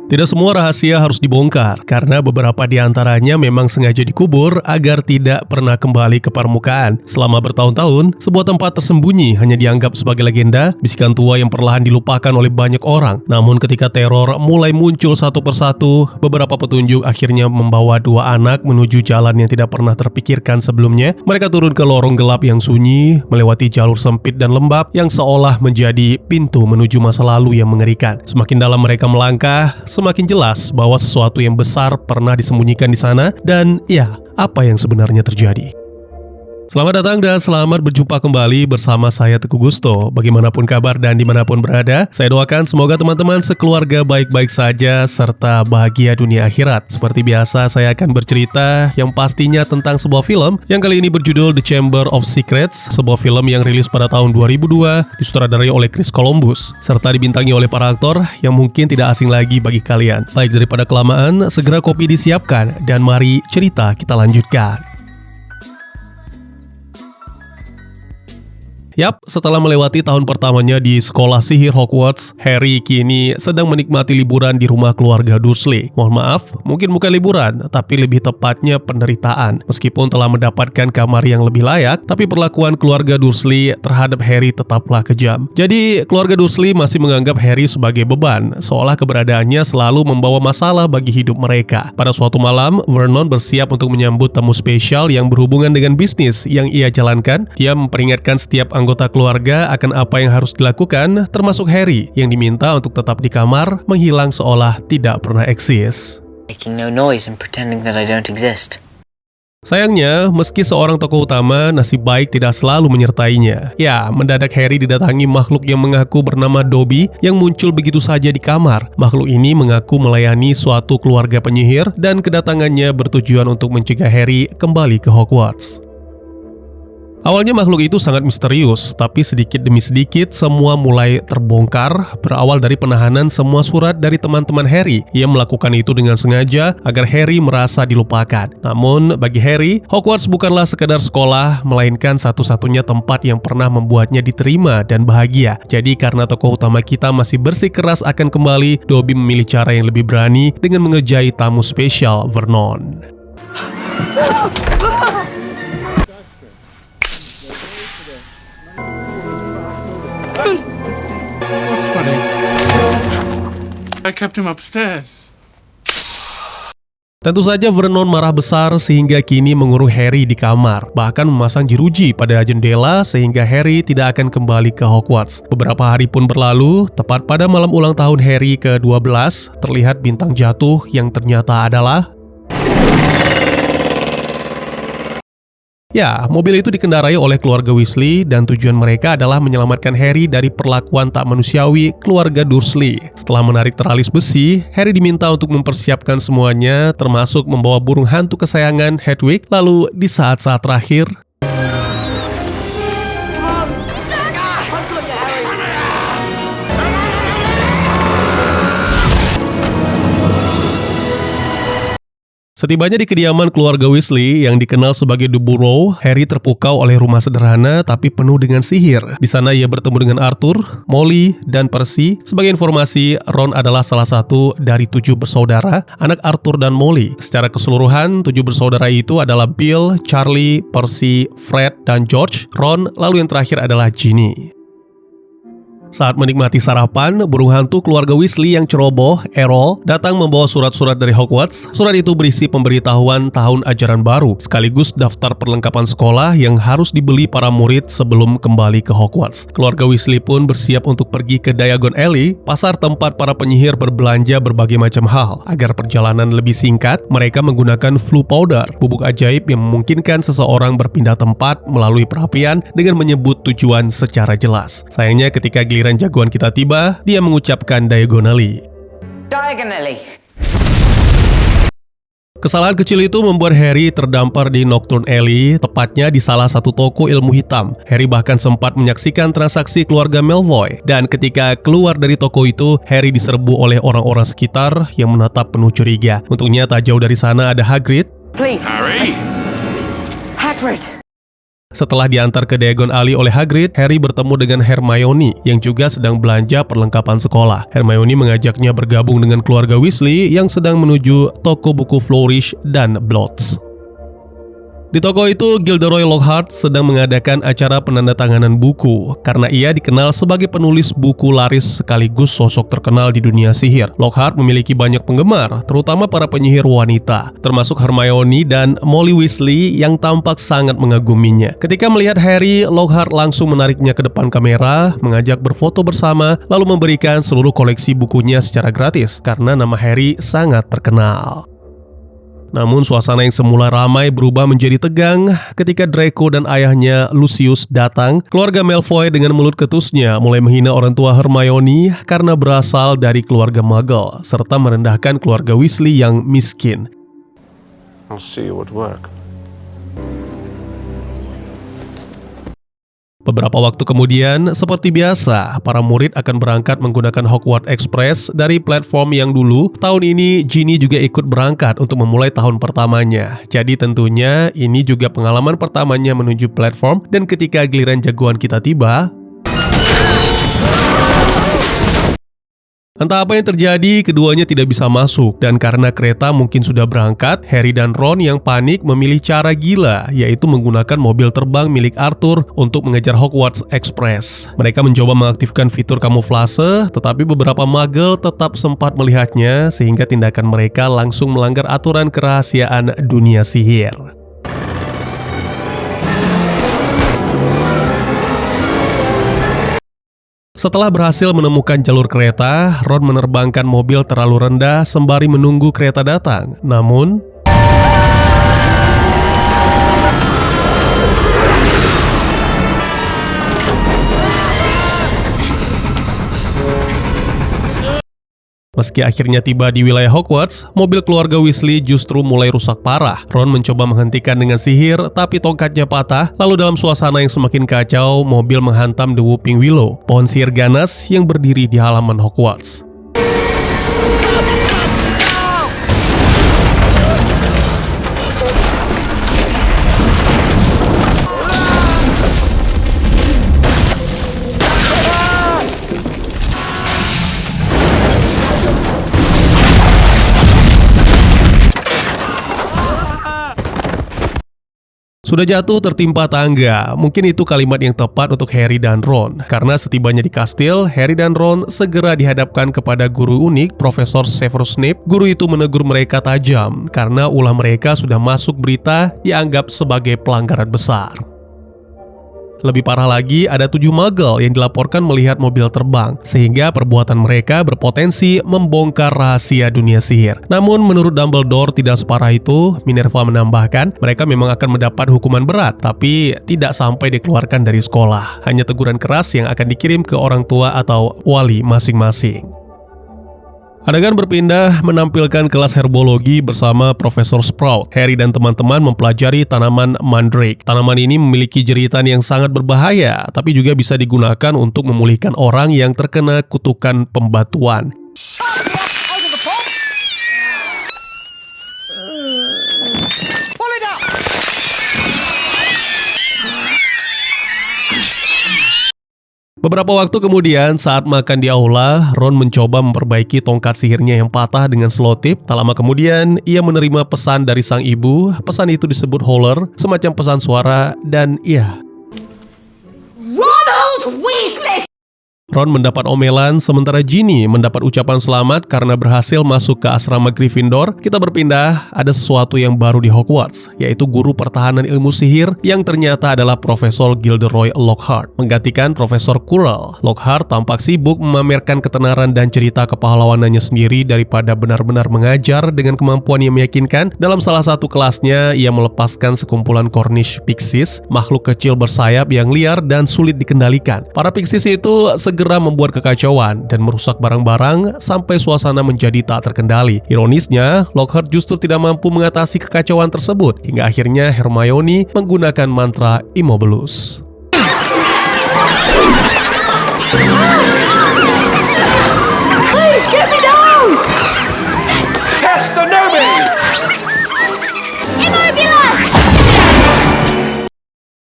Tidak semua rahasia harus dibongkar, karena beberapa di antaranya memang sengaja dikubur agar tidak pernah kembali ke permukaan. Selama bertahun-tahun, sebuah tempat tersembunyi hanya dianggap sebagai legenda, bisikan tua yang perlahan dilupakan oleh banyak orang. Namun ketika teror mulai muncul satu persatu, beberapa petunjuk akhirnya membawa dua anak menuju jalan yang tidak pernah terpikirkan sebelumnya. Mereka turun ke lorong gelap yang sunyi, melewati jalur sempit dan lembab yang seolah menjadi pintu menuju masa lalu yang mengerikan. Semakin dalam mereka melangkah, semakin jelas bahwa sesuatu yang besar pernah disembunyikan di sana dan ya, apa yang sebenarnya terjadi. Selamat datang dan selamat berjumpa kembali bersama saya Teguh Gusto. Bagaimanapun kabar dan dimanapun berada, saya doakan semoga teman-teman sekeluarga baik-baik saja serta bahagia dunia akhirat. Seperti biasa, saya akan bercerita yang pastinya tentang sebuah film yang kali ini berjudul The Chamber of Secrets, sebuah film yang rilis pada tahun 2002, disutradarai oleh Chris Columbus, serta dibintangi oleh para aktor yang mungkin tidak asing lagi bagi kalian. Baik, daripada kelamaan, segera kopi disiapkan dan mari cerita kita lanjutkan. Yap, setelah melewati tahun pertamanya di sekolah sihir Hogwarts, Harry kini sedang menikmati liburan di rumah keluarga Dursley. Mohon maaf, mungkin bukan liburan, tapi lebih tepatnya penderitaan. Meskipun telah mendapatkan kamar yang lebih layak, tapi perlakuan keluarga Dursley terhadap Harry tetaplah kejam. Jadi, keluarga Dursley masih menganggap Harry sebagai beban, seolah keberadaannya selalu membawa masalah bagi hidup mereka. Pada suatu malam, Vernon bersiap untuk menyambut tamu spesial yang berhubungan dengan bisnis yang ia jalankan. Ia memperingatkan setiap anggota keluarga akan apa yang harus dilakukan, termasuk Harry yang diminta untuk tetap di kamar, menghilang seolah tidak pernah eksis. Making no noise and pretending that I don't exist. Sayangnya, meski seorang tokoh utama, nasib baik tidak selalu menyertainya. Ya, mendadak Harry didatangi makhluk yang mengaku bernama Dobby yang muncul begitu saja di kamar. Makhluk ini mengaku melayani suatu keluarga penyihir dan kedatangannya bertujuan untuk mencegah Harry kembali ke Hogwarts. Awalnya makhluk itu sangat misterius, tapi sedikit demi sedikit semua mulai terbongkar, berawal dari penahanan semua surat dari teman-teman Harry. Ia melakukan itu dengan sengaja agar Harry merasa dilupakan. Namun, bagi Harry, Hogwarts bukanlah sekedar sekolah, melainkan satu-satunya tempat yang pernah membuatnya diterima dan bahagia. Jadi karena tokoh utama kita masih bersikeras akan kembali, Dobby memilih cara yang lebih berani dengan mengerjai tamu spesial Vernon. I kept him upstairs. Tentu saja Vernon marah besar sehingga kini mengurung Harry di kamar, bahkan memasang jeruji pada jendela sehingga Harry tidak akan kembali ke Hogwarts. Beberapa hari pun berlalu, tepat pada malam ulang tahun Harry ke-12, terlihat bintang jatuh yang ternyata adalah... Ya, mobil itu dikendarai oleh keluarga Weasley dan tujuan mereka adalah menyelamatkan Harry dari perlakuan tak manusiawi keluarga Dursley. Setelah menarik teralis besi, Harry diminta untuk mempersiapkan semuanya, termasuk membawa burung hantu kesayangan Hedwig. Lalu di saat-saat terakhir, setibanya di kediaman keluarga Weasley yang dikenal sebagai The Burrow, Harry terpukau oleh rumah sederhana tapi penuh dengan sihir. Di sana ia bertemu dengan Arthur, Molly, dan Percy. Sebagai informasi, Ron adalah salah satu dari 7 bersaudara, anak Arthur dan Molly. Secara keseluruhan, 7 bersaudara itu adalah Bill, Charlie, Percy, Fred, dan George. Ron, lalu yang terakhir adalah Ginny. Saat menikmati sarapan, burung hantu keluarga Weasley yang ceroboh, Errol, datang membawa surat-surat dari Hogwarts. Surat itu berisi pemberitahuan tahun ajaran baru, sekaligus daftar perlengkapan sekolah yang harus dibeli para murid sebelum kembali ke Hogwarts. Keluarga Weasley pun bersiap untuk pergi ke Diagon Alley, pasar tempat para penyihir berbelanja berbagai macam hal. Agar perjalanan lebih singkat, mereka menggunakan Floo powder, bubuk ajaib yang memungkinkan seseorang berpindah tempat melalui perapian dengan menyebut tujuan secara jelas. Sayangnya ketika giliran jagoan kita tiba, dia mengucapkan diagonally. Diagonally. Kesalahan kecil itu membuat Harry terdampar di Nocturne Alley, tepatnya di salah satu toko ilmu hitam. Harry bahkan sempat menyaksikan transaksi keluarga Malfoy. Dan ketika keluar dari toko itu, Harry diserbu oleh orang-orang sekitar yang menatap penuh curiga. Untungnya tak jauh dari sana ada Hagrid. Please. Harry? Hagrid. Setelah diantar ke Diagon Alley oleh Hagrid, Harry bertemu dengan Hermione yang juga sedang belanja perlengkapan sekolah. Hermione mengajaknya bergabung dengan keluarga Weasley yang sedang menuju toko buku Flourish dan Blotts. Di toko itu, Gilderoy Lockhart sedang mengadakan acara penandatanganan buku karena ia dikenal sebagai penulis buku laris sekaligus sosok terkenal di dunia sihir. Lockhart memiliki banyak penggemar, terutama para penyihir wanita, termasuk Hermione dan Molly Weasley yang tampak sangat mengaguminya. Ketika melihat Harry, Lockhart langsung menariknya ke depan kamera, mengajak berfoto bersama, lalu memberikan seluruh koleksi bukunya secara gratis karena nama Harry sangat terkenal. Namun suasana yang semula ramai berubah menjadi tegang ketika Draco dan ayahnya Lucius datang. Keluarga Malfoy dengan mulut ketusnya mulai menghina orang tua Hermione karena berasal dari keluarga Muggle, serta merendahkan keluarga Weasley yang miskin. I'll see you at work. Beberapa waktu kemudian, seperti biasa, para murid akan berangkat menggunakan Hogwarts Express dari platform yang dulu. Tahun ini, Ginny juga ikut berangkat untuk memulai tahun pertamanya. Jadi tentunya, ini juga pengalaman pertamanya menuju platform, dan ketika giliran jagoan kita tiba, entah apa yang terjadi, keduanya tidak bisa masuk, dan karena kereta mungkin sudah berangkat, Harry dan Ron yang panik memilih cara gila, yaitu menggunakan mobil terbang milik Arthur untuk mengejar Hogwarts Express. Mereka mencoba mengaktifkan fitur kamuflase, tetapi beberapa Muggle tetap sempat melihatnya, sehingga tindakan mereka langsung melanggar aturan kerahasiaan dunia sihir. Setelah berhasil menemukan jalur kereta, Ron menerbangkan mobil terlalu rendah sembari menunggu kereta datang. Namun, meski akhirnya tiba di wilayah Hogwarts, mobil keluarga Weasley justru mulai rusak parah. Ron mencoba menghentikan dengan sihir, tapi tongkatnya patah. Lalu dalam suasana yang semakin kacau, mobil menghantam The Whooping Willow, pohon sihir ganas yang berdiri di halaman Hogwarts. Sudah jatuh tertimpa tangga, mungkin itu kalimat yang tepat untuk Harry dan Ron. Karena setibanya di kastil, Harry dan Ron segera dihadapkan kepada guru unik, Profesor Severus Snape. Guru itu menegur mereka tajam, karena ulah mereka sudah masuk berita dianggap sebagai pelanggaran besar. Lebih parah lagi, ada 7 Muggle yang dilaporkan melihat mobil terbang, sehingga perbuatan mereka berpotensi membongkar rahasia dunia sihir. Namun menurut Dumbledore tidak separah itu. Minerva menambahkan, mereka memang akan mendapat hukuman berat, tapi tidak sampai dikeluarkan dari sekolah. Hanya teguran keras yang akan dikirim ke orang tua atau wali masing-masing. Adegan berpindah menampilkan kelas herbologi bersama Profesor Sprout. Harry dan teman-teman mempelajari tanaman mandrake. Tanaman ini memiliki jeritan yang sangat berbahaya, tapi juga bisa digunakan untuk memulihkan orang yang terkena kutukan pembatuan. Beberapa waktu kemudian, saat makan di aula, Ron mencoba memperbaiki tongkat sihirnya yang patah dengan selotip. Tak lama kemudian, ia menerima pesan dari sang ibu. Pesan itu disebut holler, semacam pesan suara, dan iya, Ronald Weasley! Ron mendapat omelan, sementara Ginny mendapat ucapan selamat karena berhasil masuk ke asrama Gryffindor. Kita berpindah, ada sesuatu yang baru di Hogwarts, yaitu guru pertahanan ilmu sihir yang ternyata adalah Profesor Gilderoy Lockhart, menggantikan Profesor Quirrell. Lockhart tampak sibuk memamerkan ketenaran dan cerita kepahlawanannya sendiri daripada benar-benar mengajar dengan kemampuan yang meyakinkan. Dalam salah satu kelasnya, ia melepaskan sekumpulan Cornish Pixies, makhluk kecil bersayap yang liar dan sulit dikendalikan. Para Pixies itu segera membuat kekacauan dan merusak barang-barang sampai suasana menjadi tak terkendali. Ironisnya, Lockhart justru tidak mampu mengatasi kekacauan tersebut hingga akhirnya Hermione menggunakan mantra Immobilus. Please get me down! Cast the newbie! Immobilus!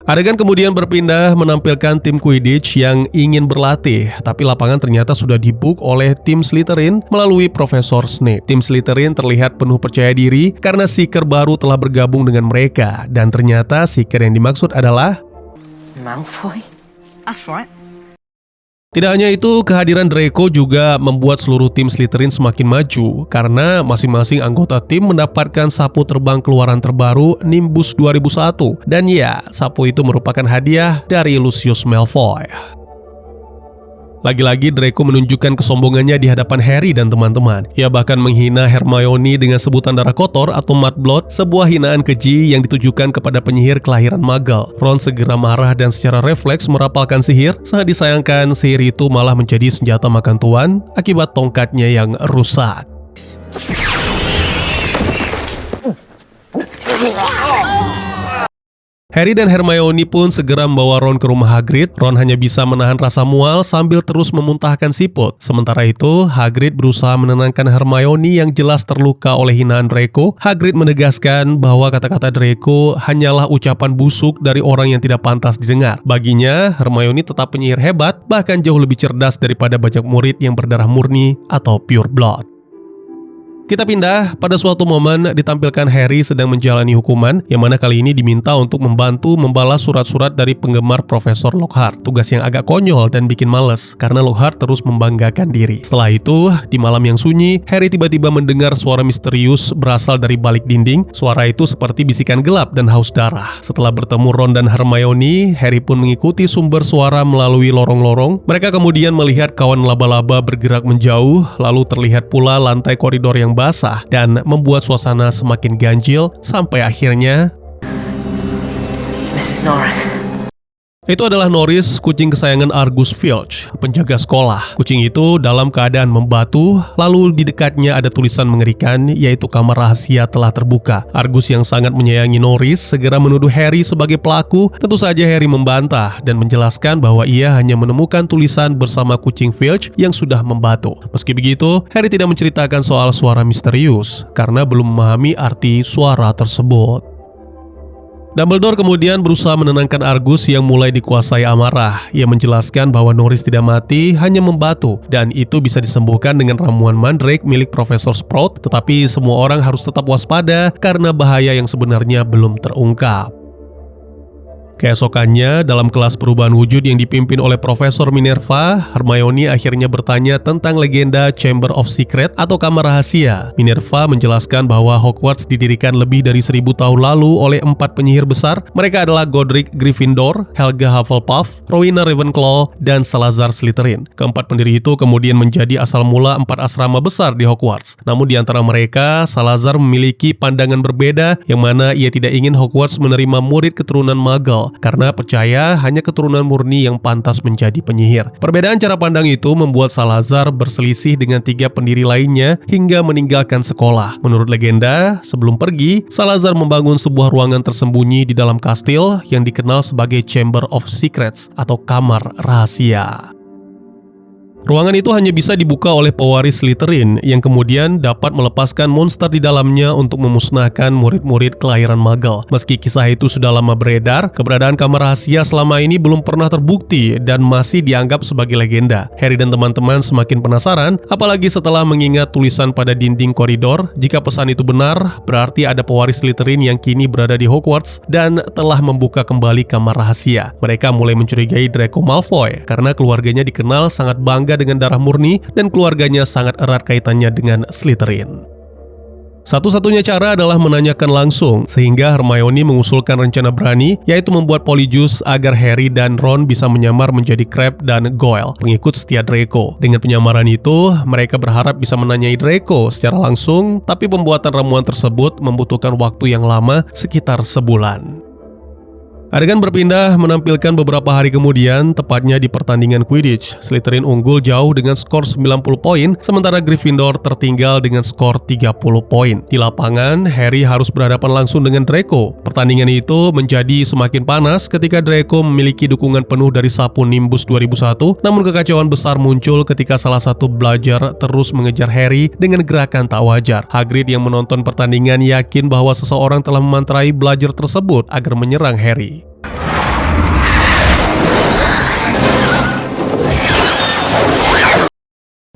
Adegan kemudian berpindah menampilkan tim Quidditch yang ingin berlatih, tapi lapangan ternyata sudah dibook oleh tim Slytherin melalui Profesor Snape. Tim Slytherin terlihat penuh percaya diri karena Seeker baru telah bergabung dengan mereka, dan ternyata Seeker yang dimaksud adalah Malfoy? That's right. Tidak hanya itu, kehadiran Draco juga membuat seluruh tim Slytherin semakin maju karena masing-masing anggota tim mendapatkan sapu terbang keluaran terbaru Nimbus 2001. Dan ya, sapu itu merupakan hadiah dari Lucius Malfoy. Lagi-lagi Draco menunjukkan kesombongannya di hadapan Harry dan teman-teman. Ia bahkan menghina Hermione dengan sebutan darah kotor atau mudblood, sebuah hinaan keji yang ditujukan kepada penyihir kelahiran Muggle. Ron segera marah dan secara refleks merapalkan sihir. Sangat disayangkan, sihir itu malah menjadi senjata makan tuan akibat tongkatnya yang rusak. Harry dan Hermione pun segera membawa Ron ke rumah Hagrid. Ron hanya bisa menahan rasa mual sambil terus memuntahkan siput. Sementara itu, Hagrid berusaha menenangkan Hermione yang jelas terluka oleh hinaan Draco. Hagrid menegaskan bahwa kata-kata Draco hanyalah ucapan busuk dari orang yang tidak pantas didengar. Baginya, Hermione tetap penyihir hebat, bahkan jauh lebih cerdas daripada banyak murid yang berdarah murni atau pure blood. Kita pindah, pada suatu momen ditampilkan Harry sedang menjalani hukuman, yang mana kali ini diminta untuk membantu membalas surat-surat dari penggemar Profesor Lockhart. Tugas yang agak konyol dan bikin males, karena Lockhart terus membanggakan diri. Setelah itu, di malam yang sunyi, Harry tiba-tiba mendengar suara misterius berasal dari balik dinding. Suara itu seperti bisikan gelap dan haus darah. Setelah bertemu Ron dan Hermione, Harry pun mengikuti sumber suara melalui lorong-lorong. Mereka kemudian melihat kawan laba-laba bergerak menjauh, lalu terlihat pula lantai koridor yang basah dan membuat suasana semakin ganjil sampai akhirnya Mrs. Norris. itu adalah Norris, kucing kesayangan Argus Filch, penjaga sekolah. Kucing itu dalam keadaan membatu, lalu di dekatnya ada tulisan mengerikan, yaitu kamar rahasia telah terbuka. Argus yang sangat menyayangi Norris segera menuduh Harry sebagai pelaku. Tentu saja Harry membantah dan menjelaskan bahwa ia hanya menemukan tulisan bersama kucing Filch yang sudah membatu. Meski begitu, Harry tidak menceritakan soal suara misterius karena belum memahami arti suara tersebut. Dumbledore kemudian berusaha menenangkan Argus yang mulai dikuasai amarah. Ia menjelaskan bahwa Norris tidak mati, hanya membatu, dan itu bisa disembuhkan dengan ramuan mandrake milik Profesor Sprout, tetapi semua orang harus tetap waspada karena bahaya yang sebenarnya belum terungkap. Keesokannya, dalam kelas perubahan wujud yang dipimpin oleh Profesor Minerva, Hermione akhirnya bertanya tentang legenda Chamber of Secret atau kamar rahasia. Minerva menjelaskan bahwa Hogwarts didirikan lebih dari 1000 tahun lalu oleh 4 penyihir besar. Mereka adalah Godric Gryffindor, Helga Hufflepuff, Rowena Ravenclaw, dan Salazar Slytherin. Keempat pendiri itu kemudian menjadi asal mula 4 asrama besar di Hogwarts. Namun di antara mereka, Salazar memiliki pandangan berbeda, yang mana ia tidak ingin Hogwarts menerima murid keturunan Muggle karena percaya hanya keturunan murni yang pantas menjadi penyihir. Perbedaan cara pandang itu membuat Salazar berselisih dengan 3 pendiri lainnya hingga meninggalkan sekolah. Menurut legenda, sebelum pergi, Salazar membangun sebuah ruangan tersembunyi di dalam kastil yang dikenal sebagai Chamber of Secrets atau kamar rahasia. Ruangan itu hanya bisa dibuka oleh pewaris Slytherin yang kemudian dapat melepaskan monster di dalamnya untuk memusnahkan murid-murid kelahiran Muggle. Meski kisah itu sudah lama beredar, keberadaan kamar rahasia selama ini belum pernah terbukti dan masih dianggap sebagai legenda. Harry dan teman-teman semakin penasaran, apalagi setelah mengingat tulisan pada dinding koridor. Jika pesan itu benar, berarti ada pewaris Slytherin yang kini berada di Hogwarts dan telah membuka kembali kamar rahasia. Mereka mulai mencurigai Draco Malfoy karena keluarganya dikenal sangat bangga dengan darah murni dan keluarganya sangat erat kaitannya dengan Slytherin. Satu-satunya cara adalah menanyakan langsung, sehingga Hermione mengusulkan rencana berani, yaitu membuat Polyjuice agar Harry dan Ron bisa menyamar menjadi Crabbe dan Goyle, pengikut setia Draco. Dengan penyamaran itu, mereka berharap bisa menanyai Draco secara langsung, tapi pembuatan ramuan tersebut membutuhkan waktu yang lama, sekitar sebulan. Adegan berpindah menampilkan beberapa hari kemudian, tepatnya di pertandingan Quidditch. Slytherin unggul jauh dengan skor 90 poin, sementara Gryffindor tertinggal dengan skor 30 poin. Di lapangan, Harry harus berhadapan langsung dengan Draco. Pertandingan itu menjadi semakin panas ketika Draco memiliki dukungan penuh dari sapu Nimbus 2001, namun kekacauan besar muncul ketika salah satu belajar terus mengejar Harry dengan gerakan tak wajar. Hagrid yang menonton pertandingan yakin bahwa seseorang telah memantrai belajar tersebut agar menyerang Harry.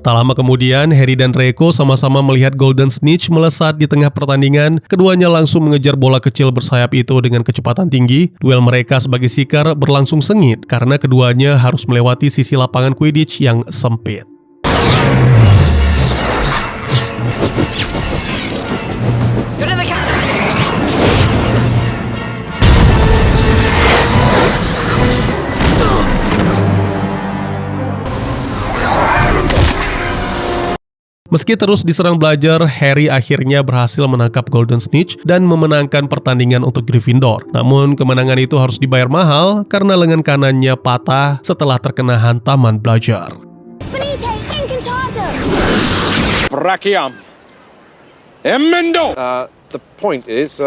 Tak lama kemudian, Harry dan Draco sama-sama melihat Golden Snitch melesat di tengah pertandingan. Keduanya langsung mengejar bola kecil bersayap itu dengan kecepatan tinggi. Duel mereka sebagai seeker berlangsung sengit karena keduanya harus melewati sisi lapangan Quidditch yang sempit. Go to the Meski terus diserang belajar, Harry akhirnya berhasil menangkap Golden Snitch dan memenangkan pertandingan untuk Gryffindor. Namun kemenangan itu harus dibayar mahal karena lengan kanannya patah setelah terkena hantaman belajar. Finite incantatem! Brachiam. Emendo! The point is,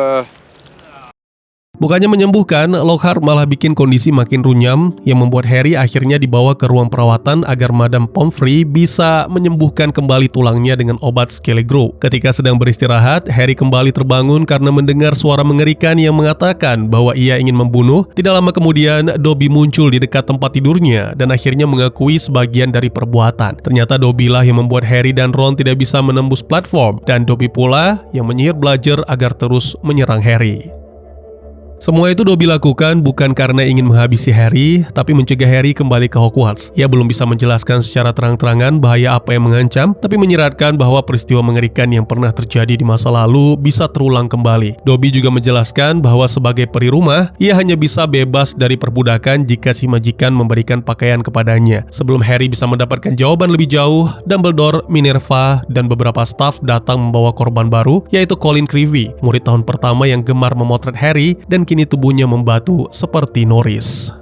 Bukannya menyembuhkan, Lockhart malah bikin kondisi makin runyam yang membuat Harry akhirnya dibawa ke ruang perawatan agar Madame Pomfrey bisa menyembuhkan kembali tulangnya dengan obat Skele-Gro. Ketika sedang beristirahat, Harry kembali terbangun karena mendengar suara mengerikan yang mengatakan bahwa ia ingin membunuh. Tidak lama kemudian, Dobby muncul di dekat tempat tidurnya dan akhirnya mengakui sebagian dari perbuatan. Ternyata Dobby lah yang membuat Harry dan Ron tidak bisa menembus platform, dan Dobby pula yang menyihir belajar agar terus menyerang Harry. Semua itu Dobby lakukan bukan karena ingin menghabisi Harry, tapi mencegah Harry kembali ke Hogwarts. Ia belum bisa menjelaskan secara terang-terangan bahaya apa yang mengancam, tapi menyiratkan bahwa peristiwa mengerikan yang pernah terjadi di masa lalu bisa terulang kembali. Dobby juga menjelaskan bahwa sebagai peri rumah, ia hanya bisa bebas dari perbudakan jika si majikan memberikan pakaian kepadanya. Sebelum Harry bisa mendapatkan jawaban lebih jauh, Dumbledore, Minerva, dan beberapa staf datang membawa korban baru, yaitu Colin Creevey, murid tahun pertama yang gemar memotret Harry dan kini tubuhnya membatu seperti Norris.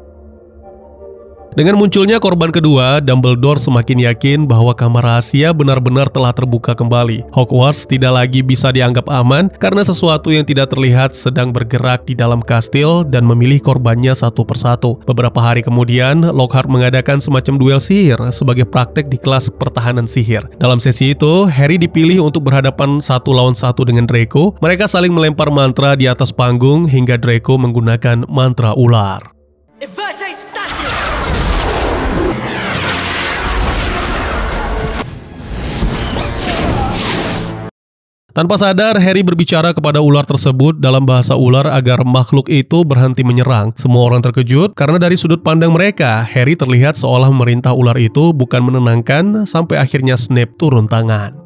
Dengan munculnya korban kedua, Dumbledore semakin yakin bahwa kamar rahasia benar-benar telah terbuka kembali. Hogwarts tidak lagi bisa dianggap aman karena sesuatu yang tidak terlihat sedang bergerak di dalam kastil dan memilih korbannya satu persatu. Beberapa hari kemudian, Lockhart mengadakan semacam duel sihir sebagai praktek di kelas pertahanan sihir. Dalam sesi itu, Harry dipilih untuk berhadapan 1 lawan 1 dengan Draco. Mereka saling melempar mantra di atas panggung hingga Draco menggunakan mantra ular. Tanpa sadar, Harry berbicara kepada ular tersebut dalam bahasa ular agar makhluk itu berhenti menyerang. Semua orang terkejut karena dari sudut pandang mereka, Harry terlihat seolah memerintah ular itu bukan menenangkan sampai akhirnya Snape turun tangan.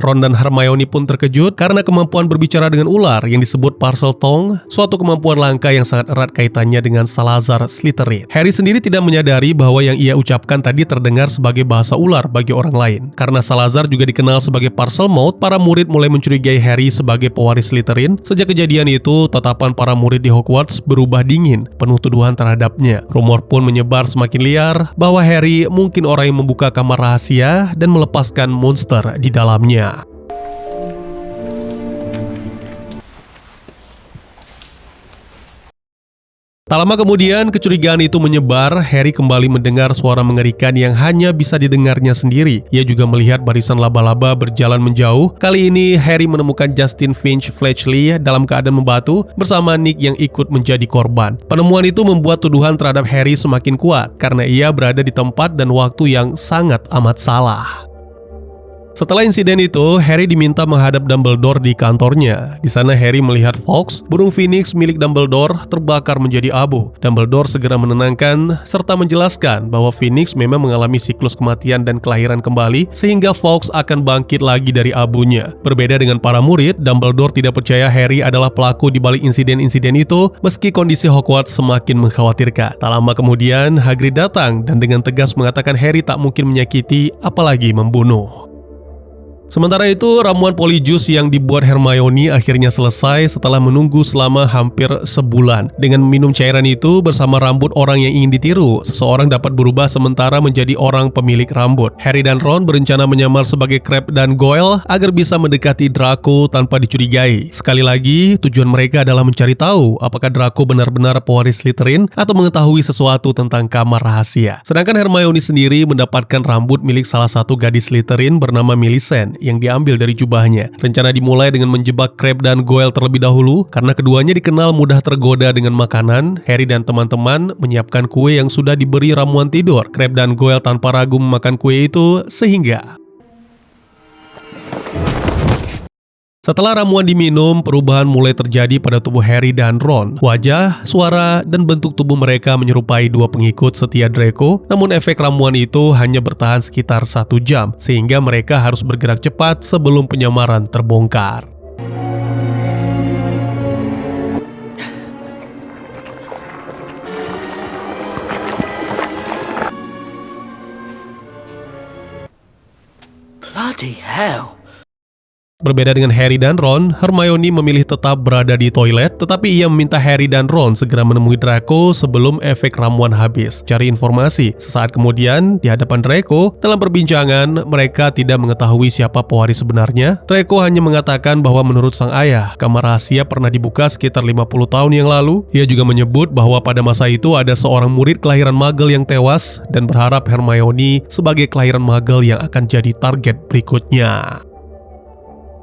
Ron dan Hermione pun terkejut karena kemampuan berbicara dengan ular yang disebut Parseltongue, suatu kemampuan langka yang sangat erat kaitannya dengan Salazar Slytherin. Harry sendiri tidak menyadari bahwa yang ia ucapkan tadi terdengar sebagai bahasa ular bagi orang lain. Karena Salazar juga dikenal sebagai Parselmouth, para murid mulai mencurigai Harry sebagai pewaris Slytherin. Sejak kejadian itu, tatapan para murid di Hogwarts berubah dingin, penuh tuduhan terhadapnya. Rumor pun menyebar semakin liar bahwa Harry mungkin orang yang membuka kamar rahasia dan melepaskan monster di dalamnya. Tak lama kemudian, kecurigaan itu menyebar. Harry kembali mendengar suara mengerikan yang hanya bisa didengarnya sendiri. Ia juga melihat barisan laba-laba berjalan menjauh. Kali ini, Harry menemukan Justin Finch Fletchley dalam keadaan membatu bersama Nick yang ikut menjadi korban. Penemuan itu membuat tuduhan terhadap Harry semakin kuat karena ia berada di tempat dan waktu yang sangat amat salah. Setelah insiden itu, Harry diminta menghadap Dumbledore di kantornya. Di sana Harry melihat Fawkes, burung phoenix milik Dumbledore, terbakar menjadi abu. Dumbledore segera menenangkan serta menjelaskan bahwa Phoenix memang mengalami siklus kematian dan kelahiran kembali, sehingga Fawkes akan bangkit lagi dari abunya. Berbeda dengan para murid, Dumbledore tidak percaya Harry adalah pelaku di balik insiden-insiden itu, meski kondisi Hogwarts semakin mengkhawatirkan. Tak lama kemudian, Hagrid datang dan dengan tegas mengatakan Harry tak mungkin menyakiti, apalagi membunuh. Sementara itu, ramuan Polyjuice yang dibuat Hermione akhirnya selesai setelah menunggu selama hampir sebulan. Dengan minum cairan itu bersama rambut orang yang ingin ditiru, seseorang dapat berubah sementara menjadi orang pemilik rambut. Harry dan Ron berencana menyamar sebagai Crabbe dan Goyle agar bisa mendekati Draco tanpa dicurigai. Sekali lagi, tujuan mereka adalah mencari tahu apakah Draco benar-benar pewaris Slytherin atau mengetahui sesuatu tentang kamar rahasia. Sedangkan Hermione sendiri mendapatkan rambut milik salah satu gadis Slytherin bernama Millicent yang diambil dari jubahnya. Rencana dimulai dengan menjebak Crabbe dan Goyle terlebih dahulu, karena keduanya dikenal mudah tergoda dengan makanan. Harry dan teman-teman menyiapkan kue yang sudah diberi ramuan tidur. Crabbe dan Goyle tanpa ragu memakan kue itu, sehingga setelah ramuan diminum, perubahan mulai terjadi pada tubuh Harry dan Ron. Wajah, suara, dan bentuk tubuh mereka menyerupai dua pengikut setia Draco, namun efek ramuan itu hanya bertahan sekitar 1 jam, sehingga mereka harus bergerak cepat sebelum penyamaran terbongkar. Bloody hell. Berbeda dengan Harry dan Ron, Hermione memilih tetap berada di toilet, tetapi ia meminta Harry dan Ron segera menemui Draco sebelum efek ramuan habis. Cari informasi. Sesaat kemudian, di hadapan Draco, dalam perbincangan, mereka tidak mengetahui siapa pewaris sebenarnya. Draco hanya mengatakan bahwa menurut sang ayah, kamar rahasia pernah dibuka sekitar 50 tahun yang lalu. Ia juga menyebut bahwa pada masa itu ada seorang murid kelahiran Muggle yang tewas dan berharap Hermione sebagai kelahiran Muggle yang akan jadi target berikutnya.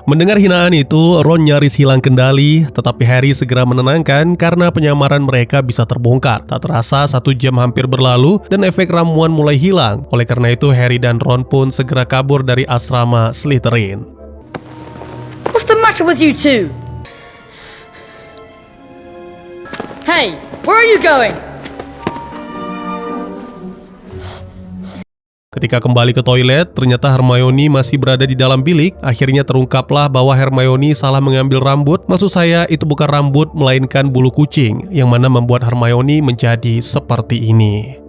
Mendengar hinaan itu, Ron nyaris hilang kendali, tetapi Harry segera menenangkan karena penyamaran mereka bisa terbongkar. Tak terasa 1 jam hampir berlalu dan efek ramuan mulai hilang. Oleh karena itu, Harry dan Ron pun segera kabur dari asrama Slytherin. What's the matter with you two? Hey, where are you going? Ketika kembali ke toilet, ternyata Hermione masih berada di dalam bilik. Akhirnya terungkaplah bahwa Hermione salah mengambil rambut. Maksud saya, itu bukan rambut, melainkan bulu kucing, yang mana membuat Hermione menjadi seperti ini.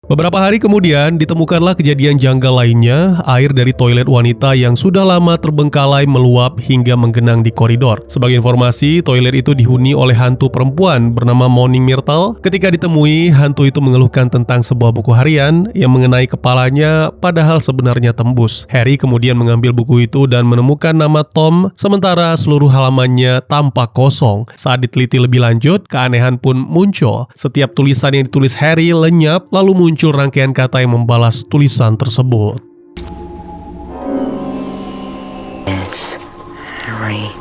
Beberapa hari kemudian, ditemukanlah kejadian janggal lainnya. Air dari toilet wanita yang sudah lama terbengkalai meluap hingga menggenang di koridor. Sebagai informasi, toilet itu dihuni oleh hantu perempuan bernama Moaning Myrtle. Ketika ditemui, hantu itu mengeluhkan tentang sebuah buku harian yang mengenai kepalanya, padahal sebenarnya tembus. Harry kemudian mengambil buku itu dan menemukan nama Tom, sementara seluruh halamannya tampak kosong. Saat diteliti lebih lanjut, keanehan pun muncul. Setiap tulisan yang ditulis Harry lenyap, lalu muncul rangkaian kata yang membalas tulisan tersebut. Yes, Harry.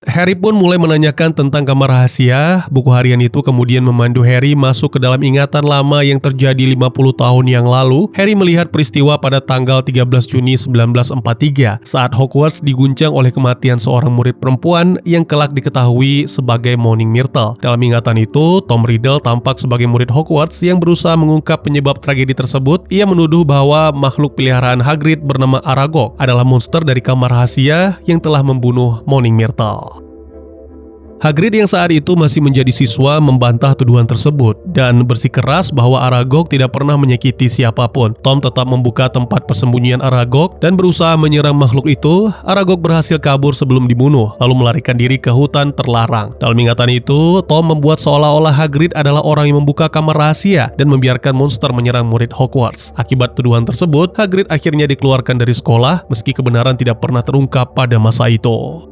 Harry pun mulai menanyakan tentang kamar rahasia. Buku harian itu kemudian memandu Harry masuk ke dalam ingatan lama yang terjadi 50 tahun yang lalu. Harry melihat peristiwa pada tanggal 13 Juni 1943 saat Hogwarts diguncang oleh kematian seorang murid perempuan yang kelak diketahui sebagai Moaning Myrtle. Dalam ingatan itu, Tom Riddle tampak sebagai murid Hogwarts yang berusaha mengungkap penyebab tragedi tersebut. Ia menuduh bahwa makhluk peliharaan Hagrid bernama Aragog adalah monster dari kamar rahasia yang telah membunuh Moaning Myrtle. Hagrid yang saat itu masih menjadi siswa membantah tuduhan tersebut dan bersikeras bahwa Aragog tidak pernah menyakiti siapapun. Tom tetap membuka tempat persembunyian Aragog dan berusaha menyerang makhluk itu. Aragog berhasil kabur sebelum dibunuh, lalu melarikan diri ke hutan terlarang. Dalam ingatan itu, Tom membuat seolah-olah Hagrid adalah orang yang membuka kamar rahasia dan membiarkan monster menyerang murid Hogwarts. Akibat tuduhan tersebut, Hagrid akhirnya dikeluarkan dari sekolah meski kebenaran tidak pernah terungkap pada masa itu.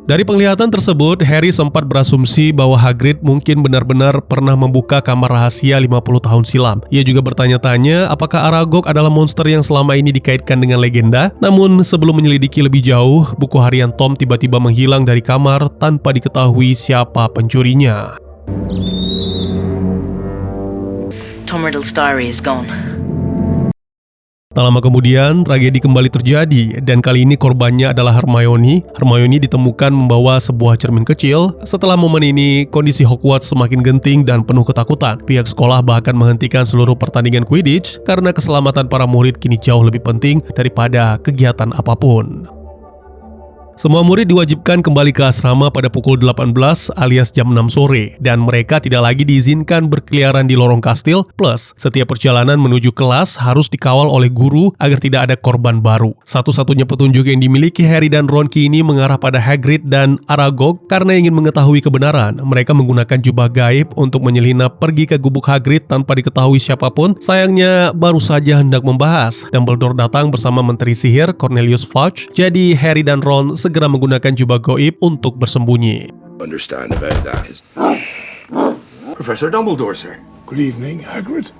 Dari penglihatan tersebut, Harry sempat berasumsi bahwa Hagrid mungkin benar-benar pernah membuka kamar rahasia 50 tahun silam. Ia juga bertanya-tanya apakah Aragog adalah monster yang selama ini dikaitkan dengan legenda. Namun sebelum menyelidiki lebih jauh, buku harian Tom tiba-tiba menghilang dari kamar tanpa diketahui siapa pencurinya. Tom Riddle's diary is gone. Tak lama kemudian, tragedi kembali terjadi dan kali ini korbannya adalah Hermione. Hermione ditemukan membawa sebuah cermin kecil. Setelah momen ini, kondisi Hogwarts semakin genting dan penuh ketakutan. Pihak sekolah bahkan menghentikan seluruh pertandingan Quidditch karena keselamatan para murid kini jauh lebih penting daripada kegiatan apapun. Semua murid diwajibkan kembali ke asrama pada pukul 18 alias jam 6 sore dan mereka tidak lagi diizinkan berkeliaran di lorong kastil. Plus, setiap perjalanan menuju kelas harus dikawal oleh guru agar tidak ada korban baru. Satu-satunya petunjuk yang dimiliki Harry dan Ron kini mengarah pada Hagrid dan Aragog karena ingin mengetahui kebenaran. Mereka menggunakan jubah gaib untuk menyelinap pergi ke gubuk Hagrid tanpa diketahui siapapun. Sayangnya, baru saja hendak membahas, Dumbledore datang bersama Menteri Sihir Cornelius Fudge. Jadi Harry dan Ron segera menggunakan jubah gaib untuk bersembunyi. Understand about that is Professor Dumbledore, sir. Good evening, Hagrid.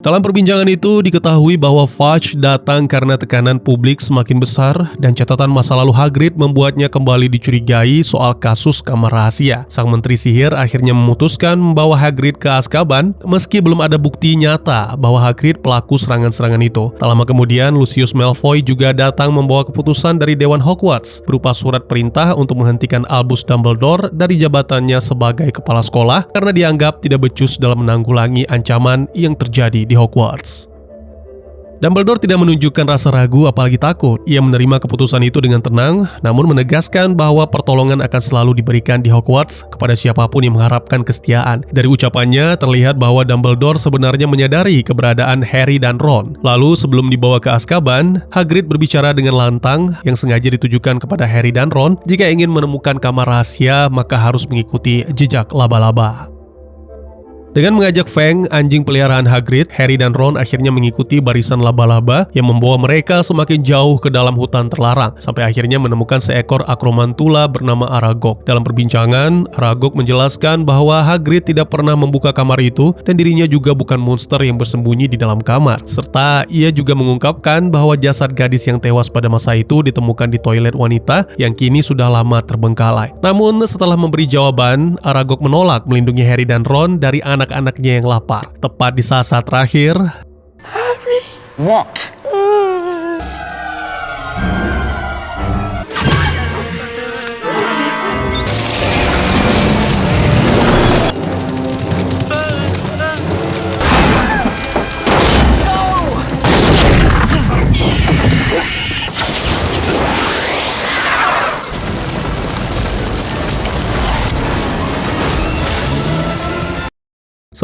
Dalam perbincangan itu diketahui bahwa Fudge datang karena tekanan publik semakin besar dan catatan masa lalu Hagrid membuatnya kembali dicurigai soal kasus kamar rahasia. Sang menteri sihir akhirnya memutuskan membawa Hagrid ke Azkaban meski belum ada bukti nyata bahwa Hagrid pelaku serangan-serangan itu. Tak lama kemudian Lucius Malfoy juga datang membawa keputusan dari Dewan Hogwarts berupa surat perintah untuk menghentikan Albus Dumbledore dari jabatannya sebagai kepala sekolah karena dianggap tidak becus dalam menanggulangi ancaman yang terjadi di Hogwarts. Dumbledore tidak menunjukkan rasa ragu apalagi takut. Ia menerima keputusan itu dengan tenang, namun menegaskan bahwa pertolongan akan selalu diberikan di Hogwarts kepada siapapun yang mengharapkan kesetiaan. Dari ucapannya terlihat bahwa Dumbledore sebenarnya menyadari keberadaan Harry dan Ron. Lalu sebelum dibawa ke Azkaban, Hagrid berbicara dengan lantang yang sengaja ditujukan kepada Harry dan Ron. Jika ingin menemukan kamar rahasia, maka harus mengikuti jejak laba-laba. Dengan mengajak Fang, anjing peliharaan Hagrid, Harry dan Ron akhirnya mengikuti barisan laba-laba yang membawa mereka semakin jauh ke dalam hutan terlarang, sampai akhirnya menemukan seekor akromantula bernama Aragog. Dalam perbincangan, Aragog menjelaskan bahwa Hagrid tidak pernah membuka kamar itu dan dirinya juga bukan monster yang bersembunyi di dalam kamar. Serta ia juga mengungkapkan bahwa jasad gadis yang tewas pada masa itu ditemukan di toilet wanita yang kini sudah lama terbengkalai. Namun setelah memberi jawaban, Aragog menolak melindungi Harry dan Ron dari anak-anaknya yang lapar. Tepat di saat-saat terakhir, What?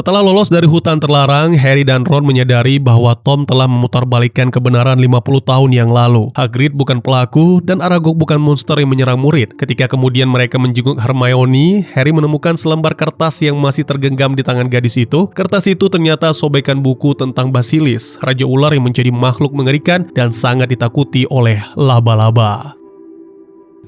setelah lolos dari hutan terlarang, Harry dan Ron menyadari bahwa Tom telah memutarbalikkan kebenaran 50 tahun yang lalu. Hagrid bukan pelaku dan Aragog bukan monster yang menyerang murid. Ketika kemudian mereka menjenguk Hermione, Harry menemukan selembar kertas yang masih tergenggam di tangan gadis itu. Kertas itu ternyata sobekan buku tentang Basilisk, raja ular yang menjadi makhluk mengerikan dan sangat ditakuti oleh laba-laba.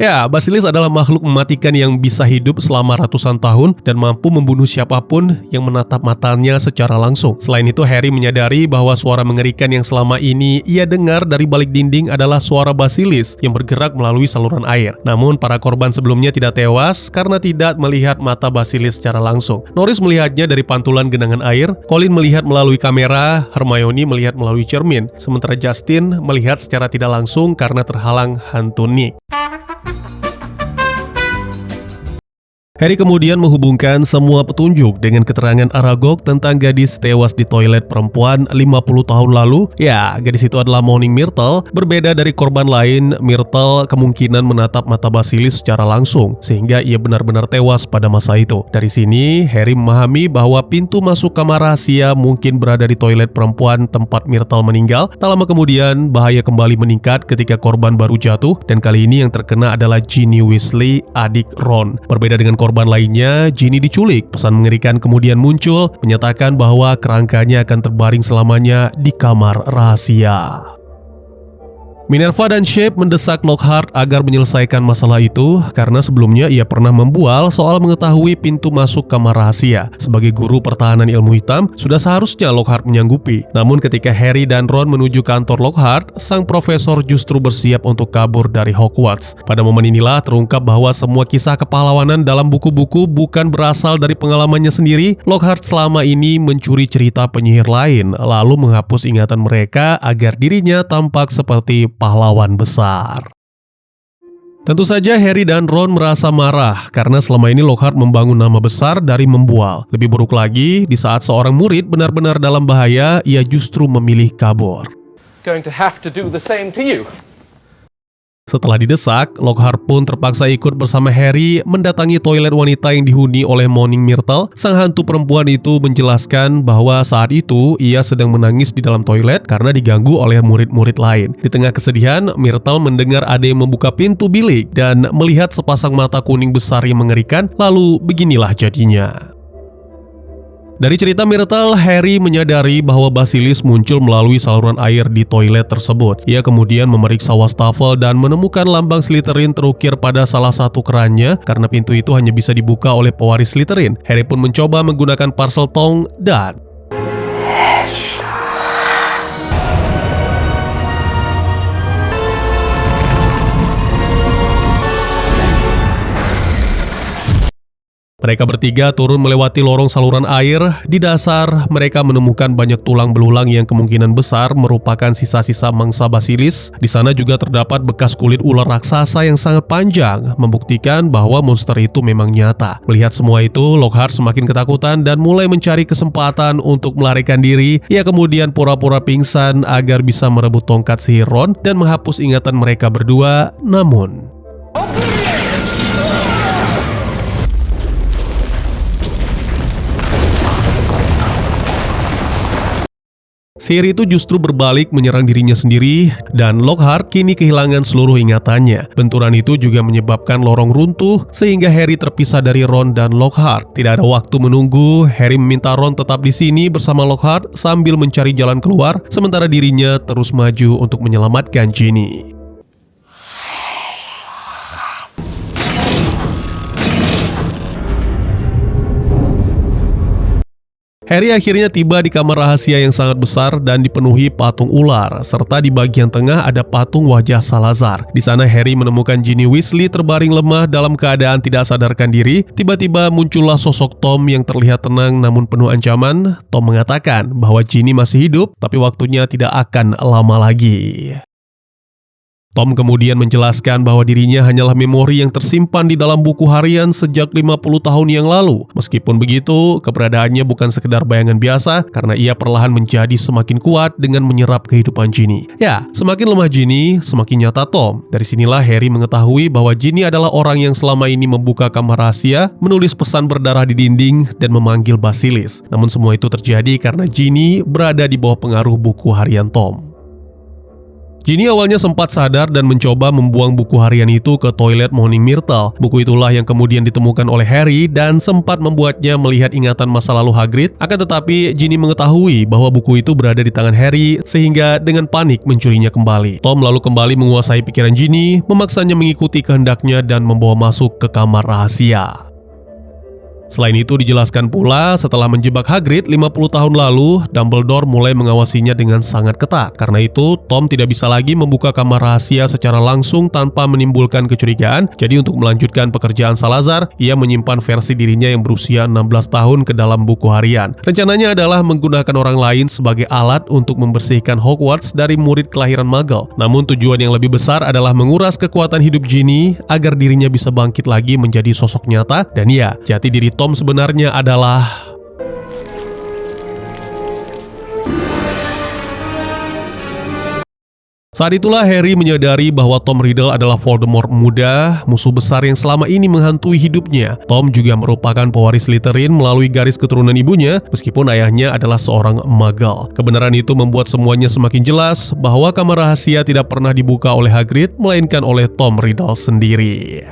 Ya, Basilisk adalah makhluk mematikan yang bisa hidup selama ratusan tahun dan mampu membunuh siapapun yang menatap matanya secara langsung. Selain itu, Harry menyadari bahwa suara mengerikan yang selama ini ia dengar dari balik dinding adalah suara Basilisk yang bergerak melalui saluran air. Namun, para korban sebelumnya tidak tewas karena tidak melihat mata Basilisk secara langsung. Norris melihatnya dari pantulan genangan air, Colin melihat melalui kamera, Hermione melihat melalui cermin, sementara Justin melihat secara tidak langsung karena terhalang hantu Nick. Harry kemudian menghubungkan semua petunjuk dengan keterangan Aragog tentang gadis tewas di toilet perempuan 50 tahun lalu. Ya, gadis itu adalah Moaning Myrtle. Berbeda dari korban lain, Myrtle kemungkinan menatap mata Basilisk secara langsung, sehingga ia benar-benar tewas pada masa itu. Dari sini, Harry memahami bahwa pintu masuk kamar rahasia mungkin berada di toilet perempuan tempat Myrtle meninggal. Tak lama kemudian, bahaya kembali meningkat ketika korban baru jatuh, dan kali ini yang terkena adalah Ginny Weasley, adik Ron. Berbeda dengan korban lainnya, Ginny diculik. Pesan mengerikan kemudian muncul, menyatakan bahwa kerangkanya akan terbaring selamanya di kamar rahasia. Minerva dan Snape mendesak Lockhart agar menyelesaikan masalah itu karena sebelumnya ia pernah membual soal mengetahui pintu masuk kamar rahasia. Sebagai guru pertahanan ilmu hitam, sudah seharusnya Lockhart menyanggupi. Namun ketika Harry dan Ron menuju kantor Lockhart, sang profesor justru bersiap untuk kabur dari Hogwarts. Pada momen inilah terungkap bahwa semua kisah kepahlawanan dalam buku-buku bukan berasal dari pengalamannya sendiri. Lockhart selama ini mencuri cerita penyihir lain, lalu menghapus ingatan mereka agar dirinya tampak seperti pahlawan besar. Tentu saja Harry dan Ron merasa marah karena selama ini Lockhart membangun nama besar dari membual. Lebih buruk lagi, di saat seorang murid benar-benar dalam bahaya, ia justru memilih kabur. Going to have to do the same to you. Setelah didesak, Lockhart pun terpaksa ikut bersama Harry mendatangi toilet wanita yang dihuni oleh Moaning Myrtle. Sang hantu perempuan itu menjelaskan bahwa saat itu ia sedang menangis di dalam toilet karena diganggu oleh murid-murid lain. Di tengah kesedihan, Myrtle mendengar ada yang membuka pintu bilik dan melihat sepasang mata kuning besar yang mengerikan. Lalu beginilah jadinya. Dari cerita Myrtle, Harry menyadari bahwa Basilisk muncul melalui saluran air di toilet tersebut. Ia kemudian memeriksa wastafel dan menemukan lambang Slytherin terukir pada salah satu kerannya karena pintu itu hanya bisa dibuka oleh pewaris Slytherin. Harry pun mencoba menggunakan Parseltongue dan mereka bertiga turun melewati lorong saluran air. Di dasar, mereka menemukan banyak tulang belulang yang kemungkinan besar merupakan sisa-sisa mangsa Basilisk. Di sana juga terdapat bekas kulit ular raksasa yang sangat panjang, membuktikan bahwa monster itu memang nyata. Melihat semua itu, Lockhart semakin ketakutan dan mulai mencari kesempatan untuk melarikan diri. Ia kemudian pura-pura pingsan agar bisa merebut tongkat sihir Ron dan menghapus ingatan mereka berdua. Namun sihir itu justru berbalik menyerang dirinya sendiri dan Lockhart kini kehilangan seluruh ingatannya. Benturan itu juga menyebabkan lorong runtuh sehingga Harry terpisah dari Ron dan Lockhart. Tidak ada waktu menunggu, Harry meminta Ron tetap di sini bersama Lockhart sambil mencari jalan keluar, sementara dirinya terus maju untuk menyelamatkan Ginny. Harry akhirnya tiba di kamar rahasia yang sangat besar dan dipenuhi patung ular, serta di bagian tengah ada patung wajah Salazar. Di sana Harry menemukan Ginny Weasley terbaring lemah dalam keadaan tidak sadarkan diri. Tiba-tiba muncullah sosok Tom yang terlihat tenang namun penuh ancaman. Tom mengatakan bahwa Ginny masih hidup, tapi waktunya tidak akan lama lagi. Tom kemudian menjelaskan bahwa dirinya hanyalah memori yang tersimpan di dalam buku harian sejak 50 tahun yang lalu. Meskipun begitu, keberadaannya bukan sekedar bayangan biasa karena ia perlahan menjadi semakin kuat dengan menyerap kehidupan Ginny. Ya, semakin lemah Ginny, semakin nyata Tom. Dari sinilah Harry mengetahui bahwa Ginny adalah orang yang selama ini membuka kamar rahasia, menulis pesan berdarah di dinding, dan memanggil Basilisk. Namun semua itu terjadi karena Ginny berada di bawah pengaruh buku harian Tom. Ginny awalnya sempat sadar dan mencoba membuang buku harian itu ke toilet Moaning Myrtle. Buku itulah yang kemudian ditemukan oleh Harry dan sempat membuatnya melihat ingatan masa lalu Hagrid. Akan tetapi Ginny mengetahui bahwa buku itu berada di tangan Harry sehingga dengan panik mencurinya kembali. Tom lalu kembali menguasai pikiran Ginny, memaksanya mengikuti kehendaknya dan membawa masuk ke kamar rahasia. Selain itu dijelaskan pula setelah menjebak Hagrid 50 tahun lalu, Dumbledore mulai mengawasinya dengan sangat ketat. Karena itu, Tom tidak bisa lagi membuka kamar rahasia secara langsung tanpa menimbulkan kecurigaan. Jadi untuk melanjutkan pekerjaan Salazar, ia menyimpan versi dirinya yang berusia 16 tahun ke dalam buku harian. Rencananya adalah menggunakan orang lain sebagai alat untuk membersihkan Hogwarts dari murid kelahiran Muggle. Namun tujuan yang lebih besar adalah menguras kekuatan hidup Ginny agar dirinya bisa bangkit lagi menjadi sosok nyata. Dan ya, jati diri Tom sebenarnya adalah saat itulah Harry menyadari bahwa Tom Riddle adalah Voldemort muda, musuh besar yang selama ini menghantui hidupnya. Tom juga merupakan pewaris Slytherin melalui garis keturunan ibunya, meskipun ayahnya adalah seorang Muggle. Kebenaran itu membuat semuanya semakin jelas bahwa kamar rahasia tidak pernah dibuka oleh Hagrid, melainkan oleh Tom Riddle sendiri.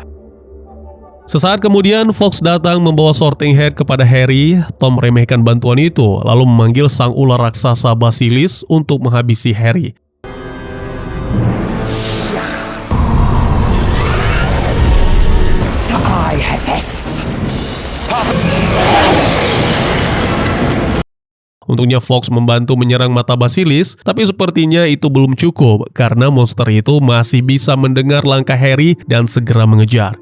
Sesaat kemudian, Fawkes datang membawa Sorting Hat kepada Harry. Tom meremehkan bantuan itu, lalu memanggil sang ular raksasa Basilisk untuk menghabisi Harry. Untungnya Fawkes membantu menyerang mata Basilisk, tapi sepertinya itu belum cukup karena monster itu masih bisa mendengar langkah Harry dan segera mengejar.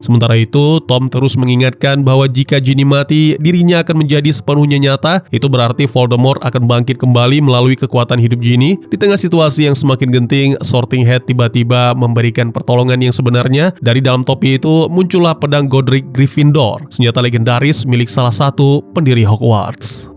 Sementara itu, Tom terus mengingatkan bahwa jika Ginny mati, dirinya akan menjadi sepenuhnya nyata. Itu berarti Voldemort akan bangkit kembali melalui kekuatan hidup Ginny. Di tengah situasi yang semakin genting, Sorting Hat tiba-tiba memberikan pertolongan yang sebenarnya. Dari dalam topi itu, muncullah pedang Godric Gryffindor, senjata legendaris milik salah satu pendiri Hogwarts.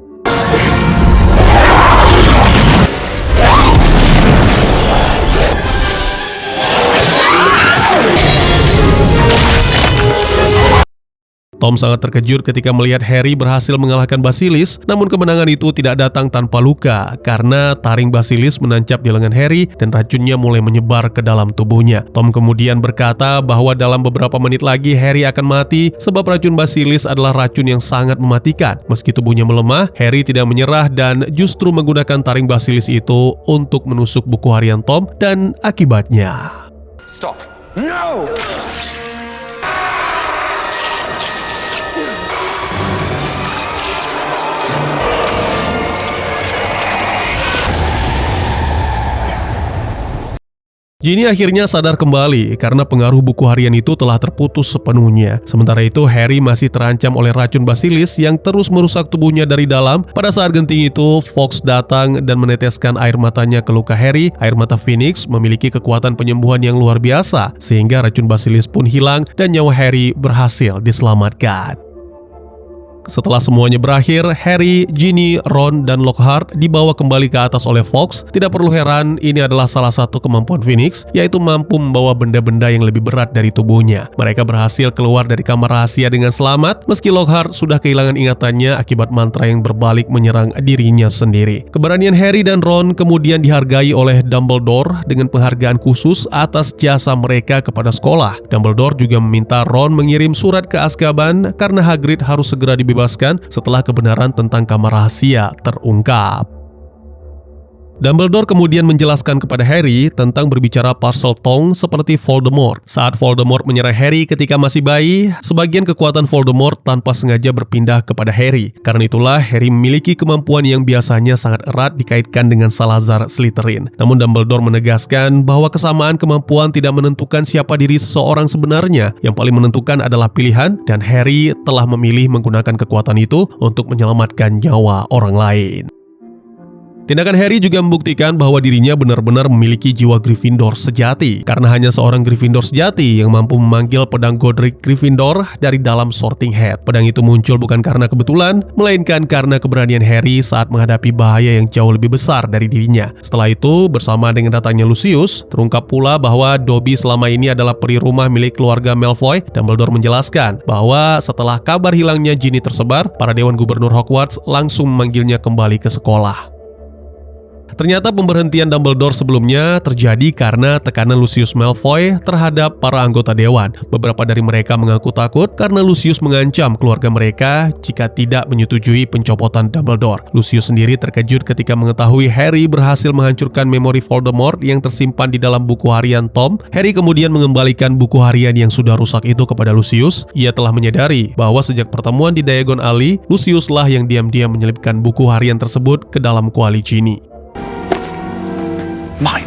Tom sangat terkejut ketika melihat Harry berhasil mengalahkan Basilis, namun kemenangan itu tidak datang tanpa luka karena taring Basilis menancap di lengan Harry dan racunnya mulai menyebar ke dalam tubuhnya. Tom kemudian berkata bahwa dalam beberapa menit lagi Harry akan mati sebab racun Basilis adalah racun yang sangat mematikan. Meski tubuhnya melemah, Harry tidak menyerah dan justru menggunakan taring Basilis itu untuk menusuk buku harian Tom dan akibatnya. Stop. No! Ginny akhirnya sadar kembali karena pengaruh buku harian itu telah terputus sepenuhnya. Sementara itu, Harry masih terancam oleh racun Basilis yang terus merusak tubuhnya dari dalam. Pada saat genting itu, Fawkes datang dan meneteskan air matanya ke luka Harry. Air mata Phoenix memiliki kekuatan penyembuhan yang luar biasa, sehingga racun Basilis pun hilang dan nyawa Harry berhasil diselamatkan. Setelah semuanya berakhir, Harry, Ginny, Ron, dan Lockhart dibawa kembali ke atas oleh Fawkes. Tidak perlu heran, ini adalah salah satu kemampuan Phoenix, yaitu mampu membawa benda-benda yang lebih berat dari tubuhnya. Mereka berhasil keluar dari kamar rahasia dengan selamat, meski Lockhart sudah kehilangan ingatannya akibat mantra yang berbalik menyerang dirinya sendiri. Keberanian Harry dan Ron kemudian dihargai oleh Dumbledore dengan penghargaan khusus atas jasa mereka kepada sekolah. Dumbledore juga meminta Ron mengirim surat ke Azkaban karena Hagrid harus segera dibebaskan setelah kebenaran tentang kamar rahasia terungkap. Dumbledore kemudian menjelaskan kepada Harry tentang berbicara Parseltongue seperti Voldemort. Saat Voldemort menyerang Harry ketika masih bayi, sebagian kekuatan Voldemort tanpa sengaja berpindah kepada Harry. Karena itulah Harry memiliki kemampuan yang biasanya sangat erat dikaitkan dengan Salazar Slytherin. Namun Dumbledore menegaskan bahwa kesamaan kemampuan tidak menentukan siapa diri seseorang sebenarnya. Yang paling menentukan adalah pilihan, dan Harry telah memilih menggunakan kekuatan itu untuk menyelamatkan nyawa orang lain. Tindakan Harry juga membuktikan bahwa dirinya benar-benar memiliki jiwa Gryffindor sejati, karena hanya seorang Gryffindor sejati yang mampu memanggil pedang Godric Gryffindor dari dalam Sorting Hat. Pedang itu muncul bukan karena kebetulan, melainkan karena keberanian Harry saat menghadapi bahaya yang jauh lebih besar dari dirinya. Setelah itu, bersama dengan datangnya Lucius, terungkap pula bahwa Dobby selama ini adalah peri rumah milik keluarga Malfoy. Dumbledore menjelaskan bahwa setelah kabar hilangnya Ginny tersebar, para Dewan Gubernur Hogwarts langsung memanggilnya kembali ke sekolah. Ternyata pemberhentian Dumbledore sebelumnya terjadi karena tekanan Lucius Malfoy terhadap para anggota dewan. Beberapa dari mereka mengaku takut karena Lucius mengancam keluarga mereka jika tidak menyetujui pencopotan Dumbledore. Lucius sendiri terkejut ketika mengetahui Harry berhasil menghancurkan memori Voldemort yang tersimpan di dalam buku harian Tom. Harry kemudian mengembalikan buku harian yang sudah rusak itu kepada Lucius. Ia telah menyadari bahwa sejak pertemuan di Diagon Alley, Lucius lah yang diam-diam menyelipkan buku harian tersebut ke dalam kuali Ginny. Mine.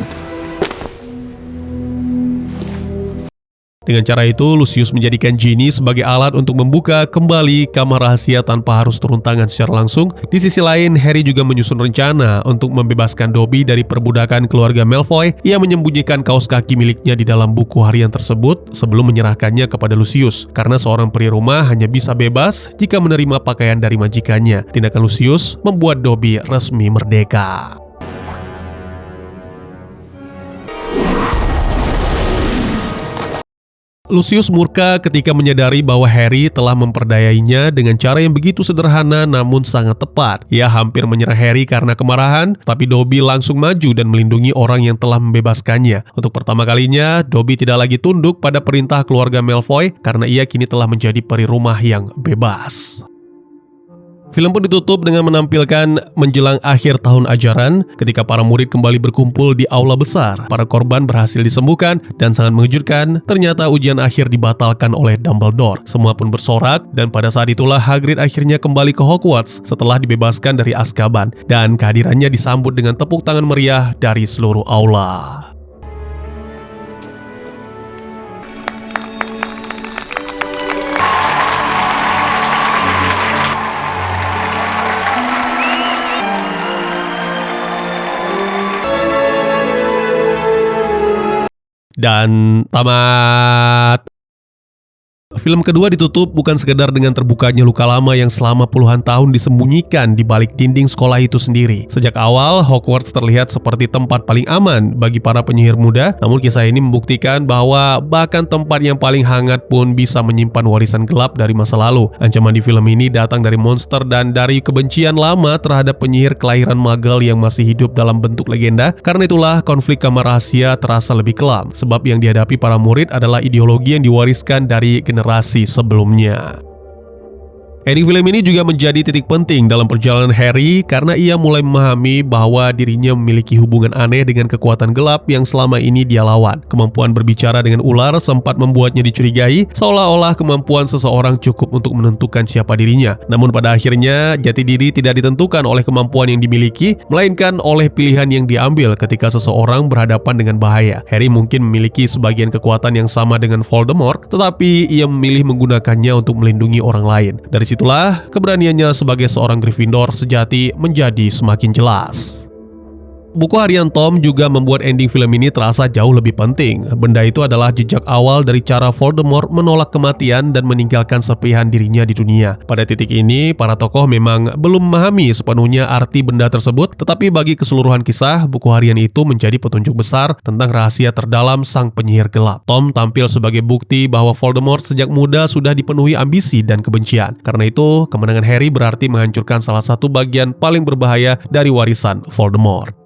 Dengan cara itu, Lucius menjadikan Ginny sebagai alat untuk membuka kembali kamar rahasia tanpa harus turun tangan secara langsung. Di sisi lain, Harry juga menyusun rencana untuk membebaskan Dobby dari perbudakan keluarga Malfoy. Ia menyembunyikan kaos kaki miliknya di dalam buku harian tersebut sebelum menyerahkannya kepada Lucius. Karena seorang peri rumah hanya bisa bebas jika menerima pakaian dari majikannya. Tindakan Lucius membuat Dobby resmi merdeka. Lucius murka ketika menyadari bahwa Harry telah memperdayainya dengan cara yang begitu sederhana namun sangat tepat. Ia hampir menyerang Harry karena kemarahan, tapi Dobby langsung maju dan melindungi orang yang telah membebaskannya. Untuk pertama kalinya, Dobby tidak lagi tunduk pada perintah keluarga Malfoy karena ia kini telah menjadi peri rumah yang bebas. Film pun ditutup dengan menampilkan menjelang akhir tahun ajaran, ketika para murid kembali berkumpul di aula besar. Para korban berhasil disembuhkan, dan sangat mengejutkan, ternyata ujian akhir dibatalkan oleh Dumbledore. Semua pun bersorak, dan pada saat itulah Hagrid akhirnya kembali ke Hogwarts setelah dibebaskan dari Azkaban, dan kehadirannya disambut dengan tepuk tangan meriah dari seluruh aula. Dan tamat. Film kedua ditutup bukan sekedar dengan terbukanya luka lama yang selama puluhan tahun disembunyikan di balik dinding sekolah itu sendiri. Sejak awal, Hogwarts terlihat seperti tempat paling aman bagi para penyihir muda, namun kisah ini membuktikan bahwa bahkan tempat yang paling hangat pun bisa menyimpan warisan gelap dari masa lalu. Ancaman di film ini datang dari monster dan dari kebencian lama terhadap penyihir kelahiran Muggle yang masih hidup dalam bentuk legenda. Karena itulah konflik kamar rahasia terasa lebih kelam, sebab yang dihadapi para murid adalah ideologi yang diwariskan dari generasi sebelumnya. Ending film ini juga menjadi titik penting dalam perjalanan Harry karena ia mulai memahami bahwa dirinya memiliki hubungan aneh dengan kekuatan gelap yang selama ini dia lawan. Kemampuan berbicara dengan ular sempat membuatnya dicurigai, seolah-olah kemampuan seseorang cukup untuk menentukan siapa dirinya. Namun pada akhirnya, jati diri tidak ditentukan oleh kemampuan yang dimiliki, melainkan oleh pilihan yang diambil ketika seseorang berhadapan dengan bahaya. Harry mungkin memiliki sebagian kekuatan yang sama dengan Voldemort, tetapi ia memilih menggunakannya untuk melindungi orang lain. Dari itulah, keberaniannya sebagai seorang Gryffindor sejati menjadi semakin jelas. Buku harian Tom juga membuat ending film ini terasa jauh lebih penting. Benda itu adalah jejak awal dari cara Voldemort menolak kematian dan meninggalkan serpihan dirinya di dunia. Pada titik ini, para tokoh memang belum memahami sepenuhnya arti benda tersebut, tetapi bagi keseluruhan kisah, buku harian itu menjadi petunjuk besar tentang rahasia terdalam sang penyihir gelap. Tom tampil sebagai bukti bahwa Voldemort sejak muda sudah dipenuhi ambisi dan kebencian. Karena itu, kemenangan Harry berarti menghancurkan salah satu bagian paling berbahaya dari warisan Voldemort.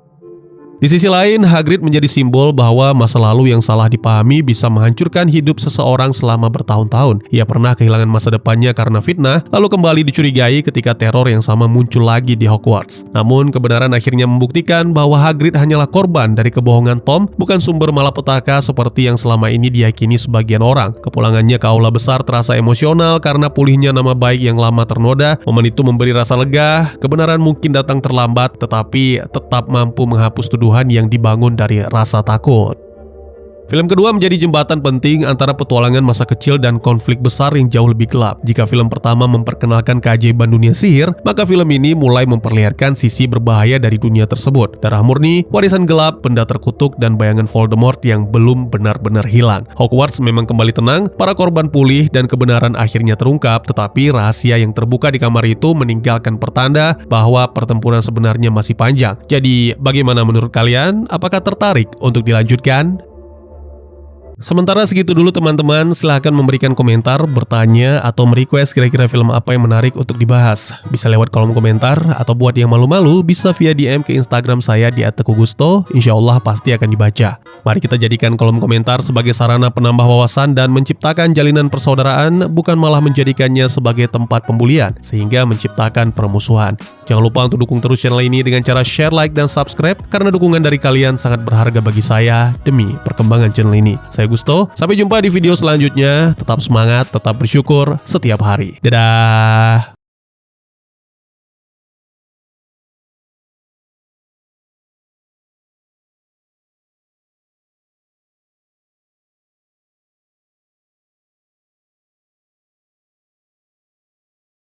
Di sisi lain, Hagrid menjadi simbol bahwa masa lalu yang salah dipahami bisa menghancurkan hidup seseorang selama bertahun-tahun. Ia pernah kehilangan masa depannya karena fitnah, lalu kembali dicurigai ketika teror yang sama muncul lagi di Hogwarts. Namun, kebenaran akhirnya membuktikan bahwa Hagrid hanyalah korban dari kebohongan Tom, bukan sumber malapetaka seperti yang selama ini diyakini sebagian orang. Kepulangannya ke aula besar terasa emosional karena pulihnya nama baik yang lama ternoda. Momen itu memberi rasa lega, kebenaran mungkin datang terlambat, tetapi tetap mampu menghapus tuduhan yang dibangun dari rasa takut. Film kedua menjadi jembatan penting antara petualangan masa kecil dan konflik besar yang jauh lebih gelap. Jika film pertama memperkenalkan keajaiban dunia sihir, maka film ini mulai memperlihatkan sisi berbahaya dari dunia tersebut. Darah murni, warisan gelap, benda terkutuk, dan bayangan Voldemort yang belum benar-benar hilang. Hogwarts memang kembali tenang, para korban pulih, dan kebenaran akhirnya terungkap, tetapi rahasia yang terbuka di kamar itu meninggalkan pertanda bahwa pertempuran sebenarnya masih panjang. Jadi, bagaimana menurut kalian? Apakah tertarik untuk dilanjutkan? Sementara segitu dulu teman-teman, silahkan memberikan komentar, bertanya, atau merequest kira-kira film apa yang menarik untuk dibahas. Bisa lewat kolom komentar, atau buat yang malu-malu, bisa via DM ke Instagram saya di @teguhgusto, insya Allah pasti akan dibaca. Mari kita jadikan kolom komentar sebagai sarana penambah wawasan dan menciptakan jalinan persaudaraan, bukan malah menjadikannya sebagai tempat pembulian, sehingga menciptakan permusuhan. Jangan lupa untuk dukung terus channel ini dengan cara share, like, dan subscribe, karena dukungan dari kalian sangat berharga bagi saya demi perkembangan channel ini. Saya Gusto, sampai jumpa di video selanjutnya. Tetap semangat, tetap bersyukur setiap hari. Dadah!